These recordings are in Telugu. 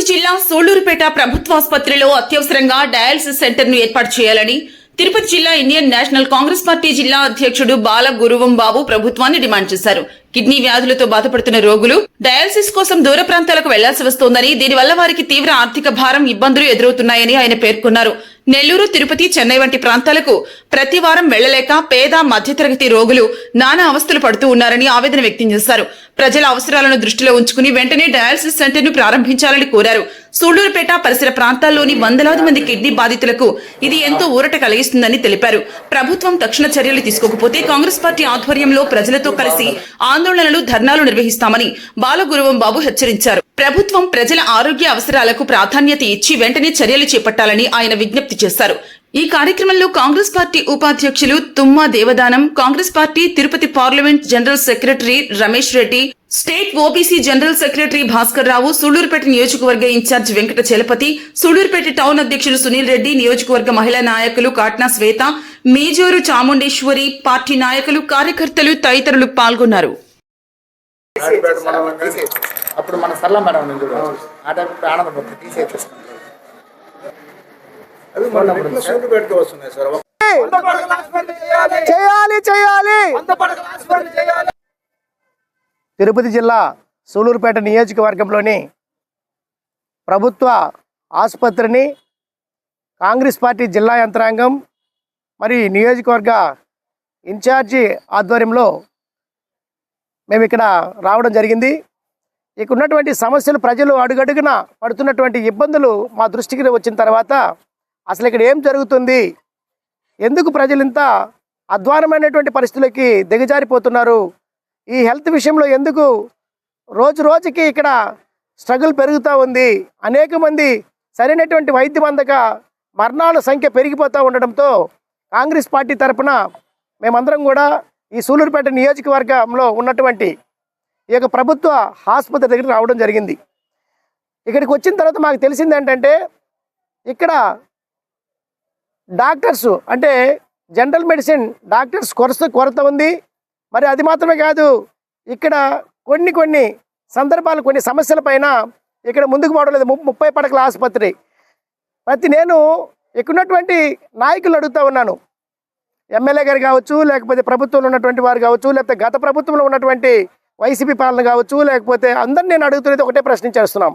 తిరుపతి జిల్లా సూళ్లూరుపేట ప్రభుత్వాసుపత్రిలో అత్యవసరంగా డయాలసిస్ సెంటర్ ను ఏర్పాటు చేయాలని తిరుపతి జిల్లా ఇండియన్ నేషనల్ కాంగ్రెస్ పార్టీ జిల్లా అధ్యక్షుడు బాల గురువం బాబు ప్రభుత్వాన్ని డిమాండ్ చేశారు. కిడ్నీ వ్యాధులతో బాధపడుతున్న రోగులు డయాలసిస్ కోసం దూర ప్రాంతాలకు వెళ్లాల్సి వస్తోందని, దీనివల్ల వారికి తీవ్ర ఆర్థిక భారం ఇబ్బందులు ఎదురవుతున్నాయని ఆయన పేర్కొన్నారు. నెల్లూరు, తిరుపతి, చెన్నై వంటి ప్రాంతాలకు ప్రతి వారం వెళ్లలేక పేద మధ్యతరగతి రోగులు నానా అవస్థలు పడుతూ ఉన్నారని ఆవేదన వ్యక్తం చేశారు. ప్రజల అవసరాలను దృష్టిలో ఉంచుకుని వెంటనే డయాలసిస్ సెంటర్ ను ప్రారంభించాలని కోరారు. సూళ్లూరుపేట పరిసర ప్రాంతాల్లోని వందలాది మంది కిడ్నీ బాధితులకు ఇది ఎంతో ఊరట కలిగిస్తుందని తెలిపారు. ప్రభుత్వం తక్షణ చర్యలు తీసుకోకపోతే కాంగ్రెస్ పార్టీ ఆధ్వర్యంలో ప్రజలతో కలిసి ఆందోళనలు, ధర్నాలు నిర్వహిస్తామని బాలగురువం బాబు హెచ్చరించారు. ప్రభుత్వం ప్రజల ఆరోగ్య అవసరాలకు ప్రాధాన్యత ఇచ్చి వెంటనే చర్యలు చేపట్టాలని ఆయన విజ్ఞప్తి చేశారు. ఈ కార్యక్రమంలో కాంగ్రెస్ పార్టీ ఉపాధ్యక్షులు Thumma Devadanam, Congress party Tirupati parliament general secretary Ramesh Reddy, state OBC general secretary Bhaskar Rao, Sullurpeta నియోజకవర్గ ఇన్ఛార్జ్ వెంకట చలపతి, సూళ్లూరుపేట టౌన్ అధ్యక్షులు సునీల్ రెడ్డి, నియోజకవర్గ మహిళా నాయకులు కాట్నా శ్వేత, మేజూరు చాముండేశ్వరి, పార్టీ నాయకులు, కార్యకర్తలు తదితరులు పాల్గొన్నారు. అప్పుడు మన సరళ మేడం ఆ టైం ఆనందపడుతుంది తీసేస్తాం. తిరుపతి జిల్లా సూళ్లూరుపేట నియోజకవర్గంలోని ప్రభుత్వ ఆసుపత్రిని కాంగ్రెస్ పార్టీ జిల్లా యంత్రాంగం మరి నియోజకవర్గ ఇన్ఛార్జి ఆధ్వర్యంలో మేము ఇక్కడ రావడం జరిగింది. ఇక్కడ ఉన్నటువంటి సమస్యలు, ప్రజలు అడుగడుగున పడుతున్నటువంటి ఇబ్బందులు మా దృష్టికి వచ్చిన తర్వాత అసలు ఇక్కడ ఏం జరుగుతుంది, ఎందుకు ప్రజలు ఇంత అధ్వానమైనటువంటి పరిస్థితులకి దిగజారిపోతున్నారు, ఈ హెల్త్ విషయంలో ఎందుకు రోజు రోజుకి ఇక్కడ స్ట్రగుల్ పెరుగుతూ ఉంది, అనేక మంది సరైనటువంటి వైద్యం అందక మరణాల సంఖ్య పెరిగిపోతూ ఉండడంతో కాంగ్రెస్ పార్టీ తరఫున మేమందరం కూడా ఈ సూళ్లూరుపేట నియోజకవర్గంలో ఉన్నటువంటి ఈ యొక్క ప్రభుత్వ ఆసుపత్రి దగ్గరికి రావడం జరిగింది. ఇక్కడికి వచ్చిన తర్వాత మాకు తెలిసింది ఏంటంటే ఇక్కడ డాక్టర్స్ అంటే జనరల్ మెడిసిన్ డాక్టర్స్ కొరత ఉంది. మరి అది మాత్రమే కాదు, ఇక్కడ కొన్ని సందర్భాలు, కొన్ని సమస్యల పైన ఇక్కడ ముందుకు పోవడం లేదు. 30 పడకల ఆసుపత్రి. నేను ఇక్కడ ఉన్నటువంటి నాయకులు అడుగుతూ ఉన్నాను, ఎమ్మెల్యే గారు కావచ్చు, లేకపోతే ప్రభుత్వంలో ఉన్నటువంటి వారు కావచ్చు, లేకపోతే గత ప్రభుత్వంలో ఉన్నటువంటి వైసీపీ పాలన కావచ్చు, లేకపోతే అందరిని నేను అడుగుతున్నది ఒకటే ప్రశ్నించేస్తున్నాం.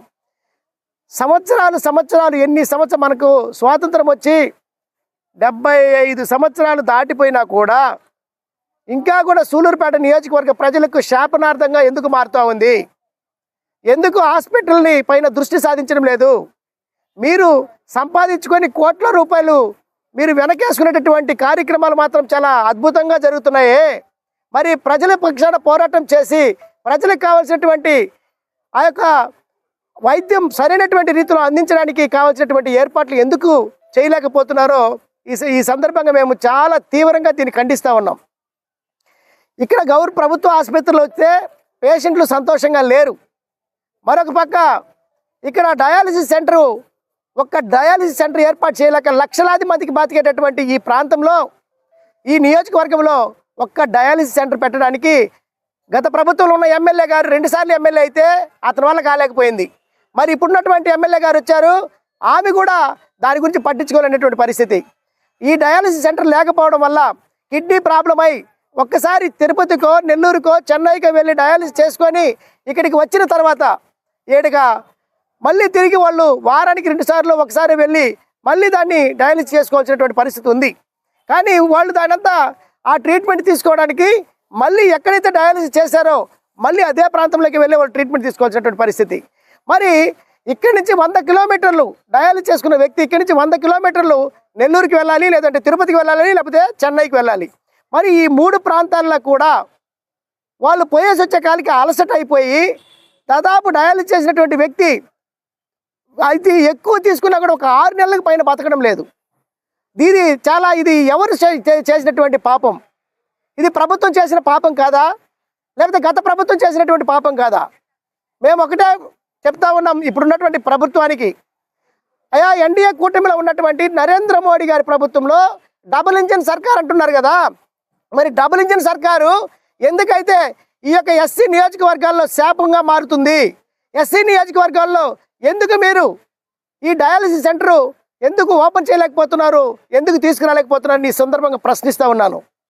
సంవత్సరాలు ఎన్ని సంవత్సరాలు మనకు స్వాతంత్రం వచ్చి 75 సంవత్సరాలు దాటిపోయినా కూడా ఇంకా కూడా సూళ్లూరుపేట నియోజకవర్గ ప్రజలకు శాపనార్థంగా ఎందుకు మారుతూ ఉంది? ఎందుకు హాస్పిటల్ని పైన దృష్టి సాధించడం లేదు? మీరు సంపాదించుకొని కోట్ల రూపాయలు మీరు వెనకేసుకునేటటువంటి కార్యక్రమాలు మాత్రం చాలా అద్భుతంగా జరుగుతున్నాయి. మరి ప్రజల పక్షాన పోరాటం చేసి ప్రజలకు కావాల్సినటువంటి ఆ యొక్క వైద్యం సరైనటువంటి రీతిలో అందించడానికి కావాల్సినటువంటి ఏర్పాట్లు ఎందుకు చేయలేకపోతున్నారో ఈ సందర్భంగా మేము చాలా తీవ్రంగా దీన్ని ఖండిస్తూ ఉన్నాం. ఇక్కడ ప్రభుత్వ ఆసుపత్రిలో వస్తే పేషెంట్లు సంతోషంగా లేరు. మరొక పక్క ఇక్కడ డయాలసిస్ సెంటర్ ఏర్పాటు చేయలేక లక్షలాది మందికి బతికేటటువంటి ఈ ప్రాంతంలో, ఈ నియోజకవర్గంలో ఒక్క డయాలసిస్ సెంటర్ పెట్టడానికి గత ప్రభుత్వంలో ఉన్న ఎమ్మెల్యే గారు 2 సార్లు ఎమ్మెల్యే అయితే అతని వల్ల కాలేకపోయింది. మరి ఇప్పుడున్నటువంటి ఎమ్మెల్యే గారు వచ్చారు, ఆమె కూడా దాని గురించి పట్టించుకోలేనటువంటి పరిస్థితి. ఈ డయాలసిస్ సెంటర్ లేకపోవడం వల్ల కిడ్నీ ప్రాబ్లం అయి ఒక్కసారి తిరుపతికో, నెల్లూరుకో, చెన్నైకో వెళ్ళి డయాలసిస్ చేసుకొని ఇక్కడికి వచ్చిన తర్వాత ఏడుగా మళ్ళీ తిరిగి వాళ్ళు వారానికి 2 సార్లు ఒకసారి వెళ్ళి మళ్ళీ దాన్ని డయాలసిస్ చేసుకోవాల్సినటువంటి పరిస్థితి ఉంది. కానీ వాళ్ళు దానంతా ఆ ట్రీట్మెంట్ తీసుకోవడానికి మళ్ళీ ఎక్కడైతే డయాలసిస్ చేశారో మళ్ళీ అదే ప్రాంతంలోకి వెళ్ళి వాళ్ళు ట్రీట్మెంట్ తీసుకోవాల్సినటువంటి పరిస్థితి. మరి ఇక్కడి నుంచి 100 కిలోమీటర్లు డయాలసిస్ చేసుకున్న వ్యక్తి ఇక్కడి నుంచి 100 కిలోమీటర్లు నెల్లూరుకి వెళ్ళాలి, లేదంటే తిరుపతికి వెళ్ళాలి, లేకపోతే చెన్నైకి వెళ్ళాలి. మరి ఈ 3 ప్రాంతాల్లో కూడా వాళ్ళు పోయేసి వచ్చే కాలికి అలసట అయిపోయి దాదాపు డయాలసిస్ చేసినటువంటి వ్యక్తి అయితే ఎక్కువ తీసుకున్నా కూడా ఒక 6 నెలలకు పైన బతకడం లేదు. ఇది ఎవరు చేసినటువంటి పాపం? ఇది ప్రభుత్వం చేసిన పాపం కాదా, లేకపోతే గత ప్రభుత్వం చేసినటువంటి పాపం కాదా? మేము ఒకటే చెప్తా ఉన్నాం ఇప్పుడున్నటువంటి ప్రభుత్వానికి, అయ్యా ఎన్డీఏ కూటమిలో ఉన్నటువంటి నరేంద్ర మోడీ గారి ప్రభుత్వంలో డబుల్ ఇంజిన్ సర్కార్ అంటున్నారు కదా, మరి డబుల్ ఇంజిన్ సర్కారు ఎందుకైతే ఈ యొక్క ఎస్సీ నియోజకవర్గాల్లో శాపంగా మారుతుంది? ఎస్సీ నియోజకవర్గాల్లో ఎందుకు మీరు ఈ డయాలసిస్ సెంటర్ ఎందుకు ఓపెన్ చేయలేకపోతున్నారు, ఎందుకు తీసుకురాలేకపోతున్నారు ఈ సందర్భంగా ప్రశ్నిస్తూ ఉన్నాను.